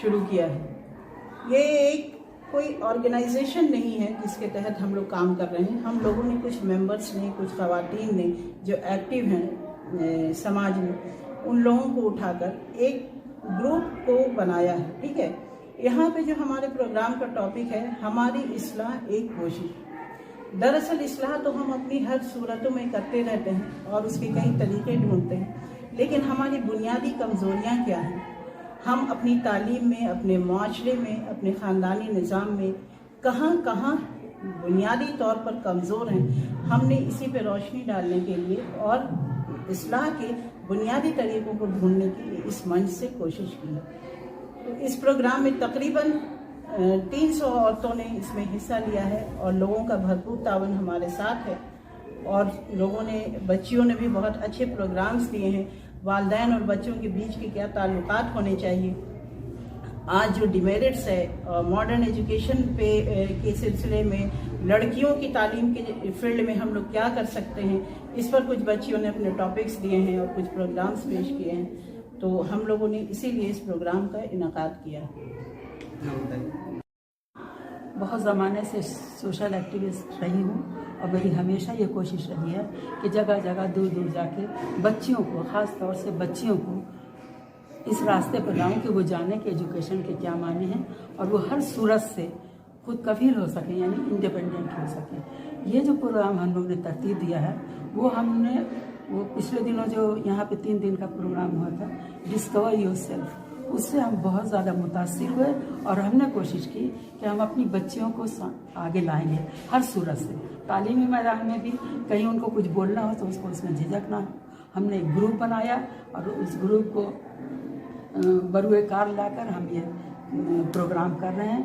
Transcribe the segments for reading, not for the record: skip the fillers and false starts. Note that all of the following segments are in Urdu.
شروع کیا ہے. یہ ایک کوئی آرگنائزیشن نہیں ہے جس کے تحت ہم لوگ کام کر رہے ہیں. ہم لوگوں نے کچھ ممبرس نے, کچھ خواتین نے جو ایکٹیو ہیں سماج میں, ان لوگوں کو اٹھا کر ایک گروپ کو بنایا ہے. ٹھیک ہے. یہاں پہ جو ہمارے پروگرام کا ٹاپک ہے ہماری اصلاح ایک کوشش. دراصل اصلاح تو ہم اپنی ہر صورتوں میں کرتے رہتے ہیں اور اس کے کئی طریقے ڈھونڈتے ہیں, لیکن ہماری بنیادی کمزوریاں کیا ہیں؟ ہم اپنی تعلیم میں, اپنے معاشرے میں, اپنے خاندانی نظام میں کہاں کہاں بنیادی طور پر کمزور ہیں. ہم نے اسی پہ روشنی ڈالنے کے لیے اور اصلاح کے بنیادی طریقوں کو ڈھونڈنے کے لیے اس منچ سے کوشش کی ہے. تو اس پروگرام میں تقریباً 300 عورتوں نے اس میں حصہ لیا ہے اور لوگوں کا بھرپور تعاون ہمارے ساتھ ہے. اور بچیوں نے بھی بہت اچھے پروگرامز دیے ہیں. والدین اور بچوں کے بیچ کے کیا تعلقات ہونے چاہیے, آج جو ڈیمیرٹس ہے ماڈرن ایجوکیشن کے سلسلے میں لڑکیوں کی تعلیم کے فیلڈ میں ہم لوگ کیا کر سکتے ہیں, اس پر کچھ بچیوں نے اپنے ٹاپکس دیے ہیں اور کچھ پروگرامز پیش کیے ہیں. تو ہم لوگوں نے اسی لیے اس پروگرام کا انعقاد کیا. بہت زمانے سے سوشل ایکٹیوسٹ رہی ہوں اور میری ہمیشہ یہ کوشش رہی ہے کہ جگہ جگہ دور دور جا کے بچیوں کو, خاص طور سے بچیوں کو اس راستے پر لاؤں کہ وہ جانیں کہ ایجوکیشن کے کیا معنی ہیں اور وہ ہر صورت سے خود کفیل ہو سکیں, یعنی انڈیپینڈنٹ ہو سکیں. یہ جو پروگرام ہم لوگ نے ترتیب دیا ہے وہ پچھلے دنوں جو یہاں پہ 3 دن کا پروگرام ہوا تھا ڈسکور یور سیلف, اس سے ہم بہت زیادہ متاثر ہوئے اور ہم نے کوشش کی کہ ہم اپنی بچیوں کو آگے لائیں گے ہر صورت سے. تعلیمی میدان میں بھی کہیں ان کو کچھ بولنا ہو تو اس میں جھجک نہ ہو. ہم نے ایک گروپ بنایا اور اس گروپ کو بروئے کار لا کر ہم یہ پروگرام کر رہے ہیں.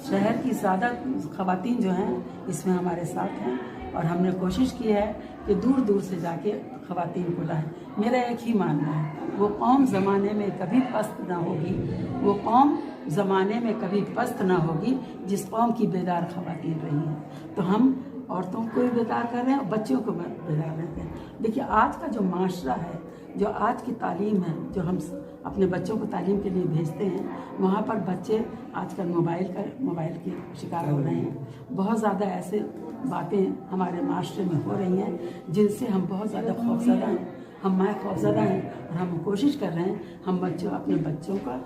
شہر کی زیادہ خواتین جو ہیں اس میں ہمارے ساتھ ہیں اور ہم نے کوشش کی ہے کہ دور دور سے جا کے خواتین کو لائیں. میرا ایک ہی ماننا ہے, وہ قوم زمانے میں کبھی پست نہ ہوگی, وہ قوم زمانے میں کبھی پست نہ ہوگی جس قوم کی بیدار خواتین رہی ہیں. تو ہم عورتوں کو بھی بیدار کر رہے ہیں اور بچوں کو بیدار رہتے ہیں. دیکھیے آج کا جو معاشرہ ہے, جو آج کی تعلیم ہے, جو ہم اپنے بچوں کو تعلیم کے لیے بھیجتے ہیں, وہاں پر بچے آج کل موبائل کے شکار ہو رہے ہیں. بہت زیادہ ایسے باتیں ہمارے معاشرے میں ہو رہی ہیں جن سے ہم بہت زیادہ خوفزدہ ہیں, ہم خوفزدہ ہیں اور ہم کوشش کر رہے ہیں ہم اپنے بچوں کا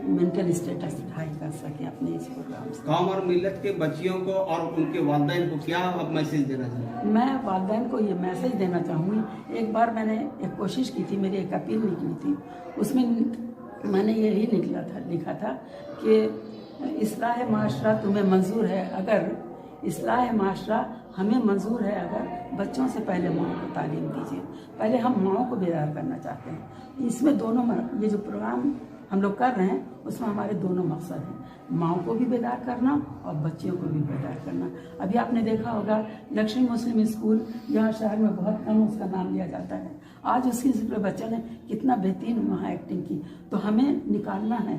مینٹل اسٹیٹس ہائی کر سکیں اپنے اس پروگرام سے. قوم اور ملت کے بچیوں کو اور ان کے والدین کو کیا اب میسیج دینا چاہتے ہیں؟ میں والدین کو یہ میسیج دینا چاہوں گی. ایک بار میں نے ایک کوشش کی تھی, میری ایک اپیل نکلی تھی, اس میں میں نے یہی لکھا تھا کہ اصلاح معاشرہ تمہیں منظور ہے اگر اصلاح معاشرہ ہمیں منظور ہے اگر بچوں سے پہلے ماؤں کو تعلیم دیجیے. پہلے ہم ماؤں کو بیدار کرنا چاہتے ہیں. اس میں دونوں یہ جو پروگرام ہم لوگ کر رہے ہیں اس میں ہمارے دونوں مقصد ہیں, ماؤں کو بھی بیدار کرنا اور بچیوں کو بھی بیدار کرنا. ابھی آپ نے دیکھا ہوگا لکشمی مسلم اسکول یہاں شہر میں بہت کم اس کا نام لیا جاتا ہے, آج اس کی بچوں نے کتنا بہترین وہاں ایکٹنگ کی. تو ہمیں نکالنا ہے,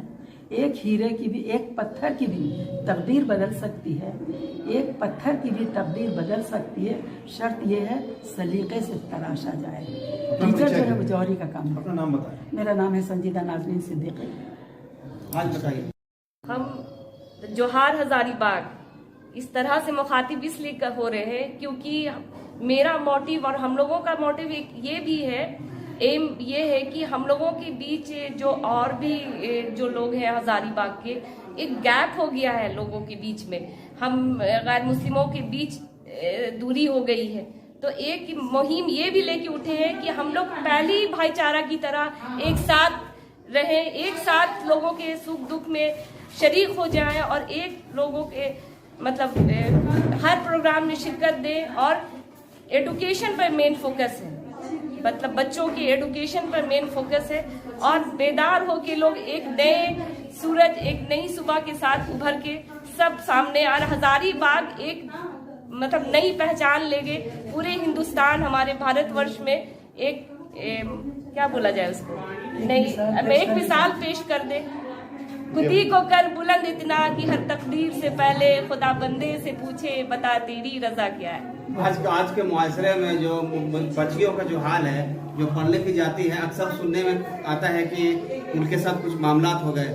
ایک ہیرے کی بھی, ایک پتھر کی بھی تقدیر بدل سکتی ہے, ایک پتھر کی بھی تقدیر بدل سکتی ہے, شرط یہ ہے سلیقے سے تراشا جائے. ٹیچر جو ہے وہ جوہری کا کام ہے. اپنا نام بتائیں. میرا نام ہے سنجیدہ نازنین صدیقی. آج بتائیے. ہم جوہار ہزاری باغ اس طرح سے مخاطب اس لیے ہو رہے ہیں کیونکہ میرا موٹیو اور ہم لوگوں کا موٹیو یہ بھی ہے, ایم یہ ہے کہ ہم لوگوں کے بیچ جو اور بھی جو لوگ ہیں ہزاری باغ کے, ایک گیپ ہو گیا ہے لوگوں کے بیچ میں, ہم غیر مسلموں کے بیچ دوری ہو گئی ہے. تو ایک مہم یہ بھی لے کے اٹھے ہیں کہ ہم لوگ پہلی بھائی چارہ کی طرح ایک ساتھ رہیں, ایک ساتھ لوگوں کے سکھ دکھ میں شریک ہو جائیں اور ایک لوگوں کے مطلب ہر پروگرام میں شرکت دیں. اور ایڈوکیشن پر مین فوکس ہے, مطلب بچوں کی ایڈوکیشن پر مین فوکس ہے اور بیدار ہو کے لوگ ایک نئے سورج, ایک نئی صبح کے ساتھ ابھر کے سب سامنے. اور ہزاری باغ ایک مطلب نئی پہچان لے گے پورے ہندوستان, ہمارے بھارت ورش میں ایک کیا بولا جائے اس کو, ایک مثال پیش کر دے. خودی کو کر بلند اتنا کہ ہر تقدیر سے پہلے خدا بندے سے پوچھے بتا تیری رضا کیا ہے. آج کے معاشرے میں جو بچیوں کا جو حال ہے, جو پڑھنے کی جاتی ہے, اکثر سننے میں آتا ہے کہ ان کے ساتھ کچھ معاملات ہو گئے,